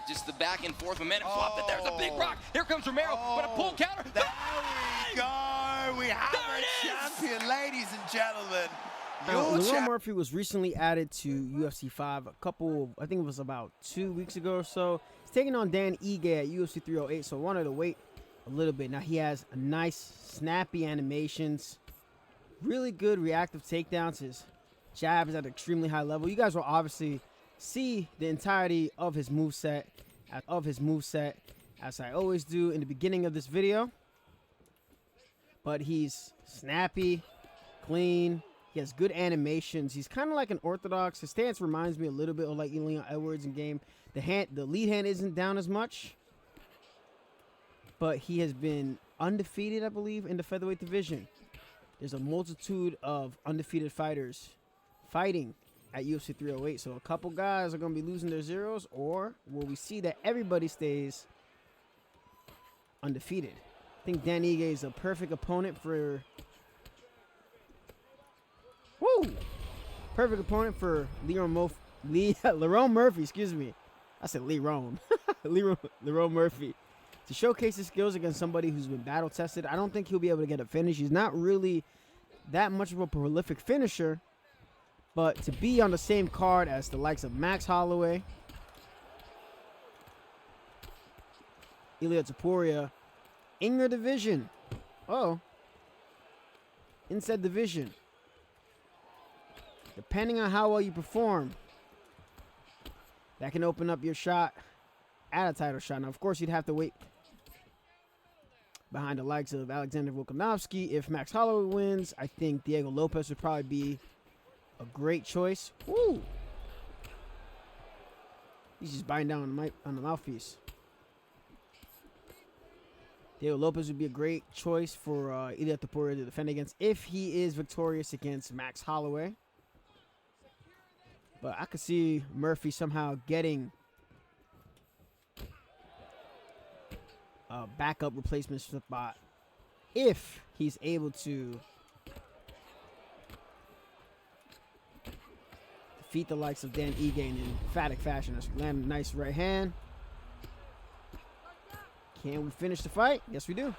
just the back and forth momentum swap. That there's a big rock. Here comes Romero. But a pull counter. There we go. We have a champion, ladies and gentlemen. Lerone Murphy was recently added to UFC 5 I think it was about 2 weeks ago or so. He's taking on Dan Ige at UFC 308, so I wanted to wait a little bit. Now he has a nice, snappy animations, really good reactive takedowns. His jab is at an extremely high level. You guys will obviously see the entirety of his moveset, as I always do in the beginning of this video. But he's snappy, clean. He has good animations. He's kind of like an orthodox. His stance reminds me a little bit of like Leon Edwards in game. The lead hand isn't down as much, but he has been undefeated, I believe, in the featherweight division. There's a multitude of undefeated fighters fighting at UFC 308. So a couple guys are going to be losing their zeros, or will we see that everybody stays undefeated? I think Dan Ige is a perfect opponent for... Perfect opponent for Lerone Murphy, excuse me. I said Lerone. Lerone Murphy. To showcase his skills against somebody who's been battle tested. I don't think he'll be able to get a finish. He's not really that much of a prolific finisher. But to be on the same card as the likes of Max Holloway, Ilia Topuria, in your division. In said division. Depending on how well you perform, that can open up your shot at a title shot. Now, of course, you'd have to wait behind the likes of Alexander Volkanovski. If Max Holloway wins, I think Diego Lopez would probably be a great choice. Woo! He's just biting down on the mouthpiece. Diego Lopez would be a great choice for Ilia Topuria to defend against if he is victorious against Max Holloway. But I could see Murphy somehow getting a backup replacement spot if he's able to defeat the likes of Dan Ige in emphatic fashion. Let's land a nice right hand. Can we finish the fight? Yes, we do.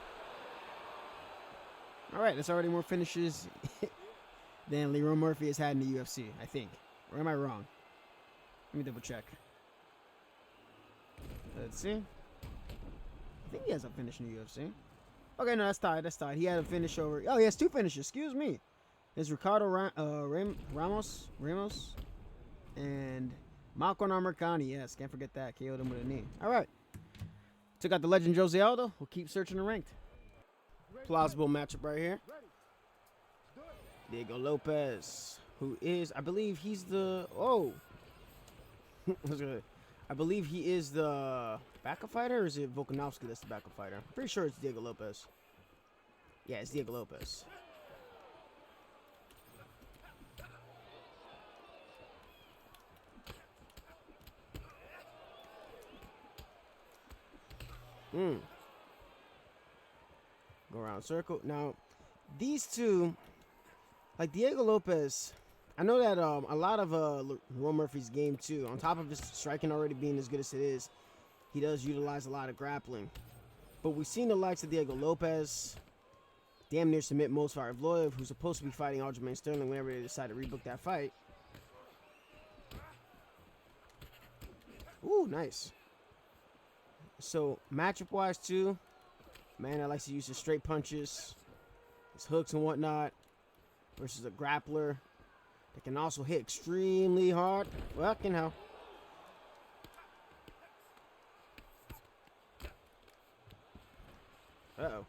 All right, that's already more finishes than Lerone Murphy has had in the UFC, I think. Or am I wrong? Let me double check. Let's see. I think he has a finish in the UFC. Okay, no, that's tied. That's tied. He had a finish over. Oh, he has 2 finishes. Excuse me. There's Ricardo Ramos and Malcolm Amirkhani. Yes, can't forget that. KO'd him with a knee. All right. Took out the legend Jose Aldo. We'll keep searching the ranked. Plausible matchup right here. Diego Lopez, who is, I believe he's the, I believe he is the backup fighter, or is it Volkanovski that's the backup fighter? I'm pretty sure it's Diego Lopez. Yeah, it's Diego Lopez. Go around circle. Now, these two, like Diego Lopez, I know that a lot of Lerone Murphy's game too, on top of his striking already being as good as it is, he does utilize a lot of grappling. But we've seen the likes of Diego Lopez damn near submit Most Firev, who's supposed to be fighting Aljamain Sterling whenever they decide to rebook that fight. Ooh, nice. So matchup-wise too, man that likes to use his straight punches, his hooks and whatnot, versus a grappler that can also hit extremely hard. Well, can help. Uh-oh.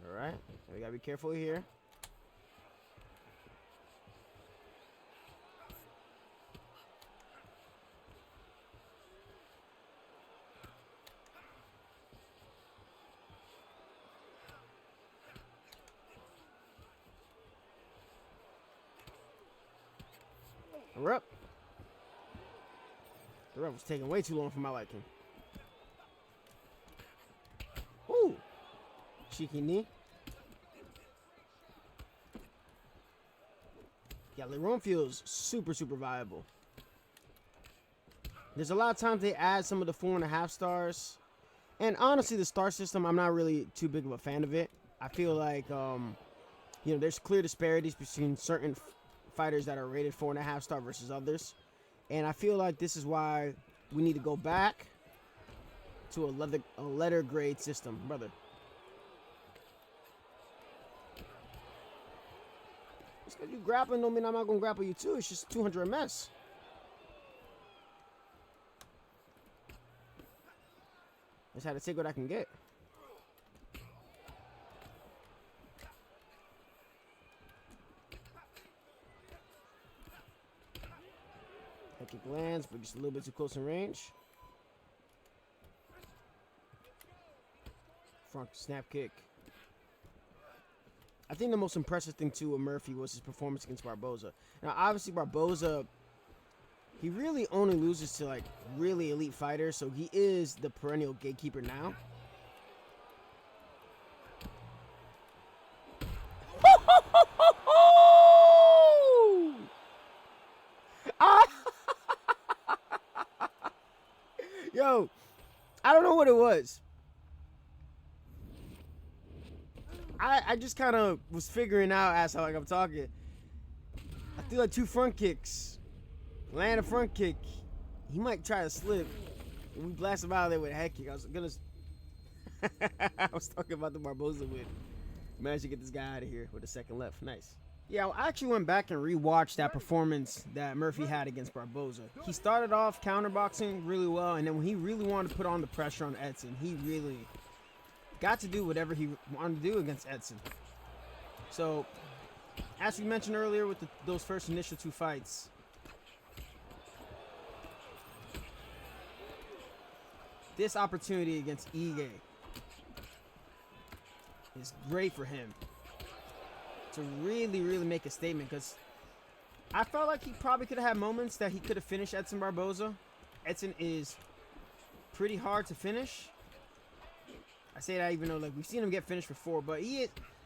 All right, we gotta be careful here. We're up. The ref was taking way too long for my liking. Ooh. Cheeky knee. Yeah, Lerone feels super, super viable. There's a lot of times they add some of the 4.5 stars. And honestly, the star system, I'm not really too big of a fan of it. I feel like, you know, there's clear disparities between certain fighters that are rated 4.5 star versus others. And I feel like this is why we need to go back to a letter grade system, brother. Just because you grappling don't mean I'm not going to grapple you too. It's just 200 MS. Just had to take what I can get. Head kick lands, but just a little bit too close in range. Front snap kick. I think the most impressive thing too with Murphy was his performance against Barboza. Now, obviously, Barboza, he really only loses to like really elite fighters, so he is the perennial gatekeeper now. Yo, I don't know what it was. I just kind of was figuring out as like I'm talking. I threw like 2 front kicks. Land a front kick. He might try to slip. And we blast him out of there with a head kick. I was gonna. I was talking about the Barboza win. Managed to get this guy out of here with a second left. Nice. Yeah, I actually went back and rewatched that performance that Murphy had against Barboza. He started off counterboxing really well, and then when he really wanted to put on the pressure on Edson, he really got to do whatever he wanted to do against Edson. So, as we mentioned earlier with those first initial 2 fights, this opportunity against Ige is great for him to really, really make a statement, because I felt like he probably could have had moments that he could have finished Edson Barboza. Edson is pretty hard to finish. I say that even though like we've seen him get finished before, but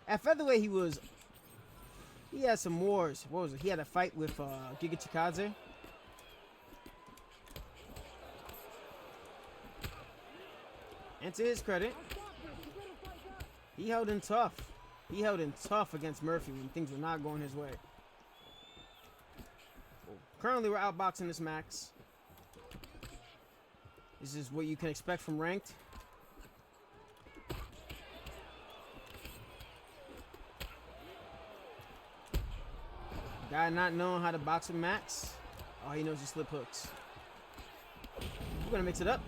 at featherweight he had some wars. What was it? He had a fight with Giga Chikadze. And to his credit, he held in tough. He held in tough against Murphy when things were not going his way. Currently, we're outboxing this Max. This is what you can expect from ranked. Guy not knowing how to box with Max. All he knows is slip hooks. We're going to mix it up.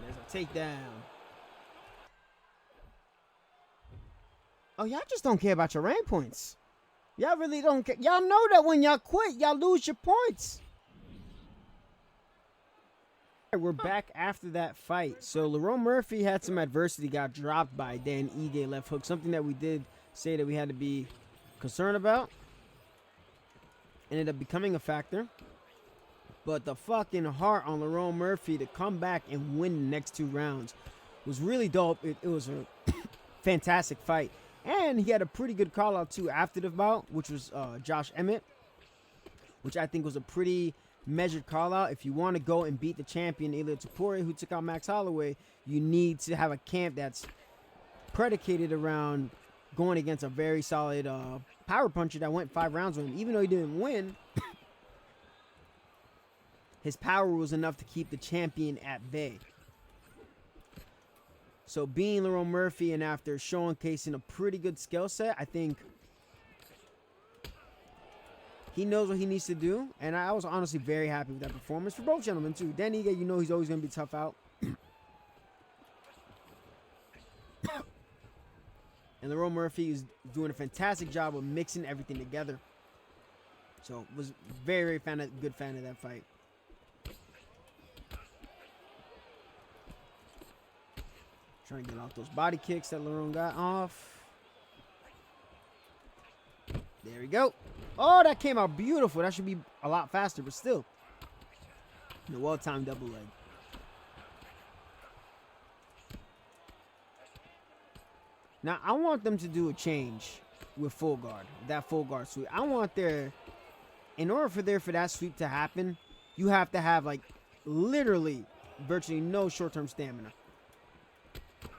There's a takedown. Oh, y'all just don't care about your rank points. Y'all really don't care. Y'all know that when y'all quit, y'all lose your points. We're back after that fight. So Lerone Murphy had some adversity, got dropped by Dan Ige left hook. Something that we did say that we had to be concerned about. Ended up becoming a factor. But the fucking heart on Lerone Murphy to come back and win the next 2 rounds was really dope. It was a fantastic fight. And he had a pretty good call out too after the bout, which was Josh Emmett, which I think was a pretty measured call out. If you want to go and beat the champion, Ilia Topuria, who took out Max Holloway, you need to have a camp that's predicated around going against a very solid power puncher that went 5 rounds with him. Even though he didn't win, his power was enough to keep the champion at bay. So being Lerone Murphy and after showcasing a pretty good skill set, I think he knows what he needs to do. And I was honestly very happy with that performance for both gentlemen too. Dan Ige, you know he's always going to be tough out. And Lerone Murphy is doing a fantastic job of mixing everything together. So was very, very good fan of that fight. Trying to get off those body kicks that Lerone got off. There we go. Oh, that came out beautiful. That should be a lot faster, but still. The well-timed double leg. Now, I want them to do a change with full guard, that full guard sweep. I want in order for that sweep to happen, you have to have like literally virtually no short-term stamina.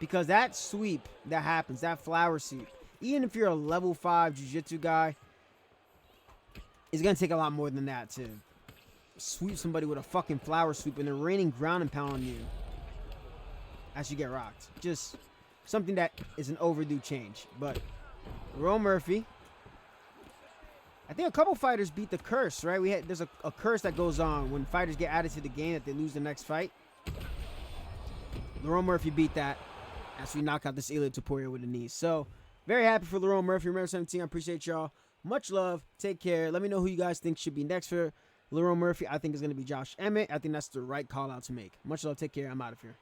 Because that sweep that happens, that flower sweep, even if you're a level 5 jiu-jitsu guy, it's going to take a lot more than that to sweep somebody with a fucking flower sweep and they're raining ground and pound on you as you get rocked. Just something that is an overdue change. But Lerone Murphy, I think a couple fighters beat the curse, right? There's a curse that goes on when fighters get added to the game that they lose the next fight. Lerone Murphy beat that as we knock out this Ilia Topuria with a knee. So, very happy for Lerone Murphy. Remember 17, I appreciate y'all. Much love. Take care. Let me know who you guys think should be next for Lerone Murphy. I think it's going to be Josh Emmett. I think that's the right call out to make. Much love. Take care. I'm out of here.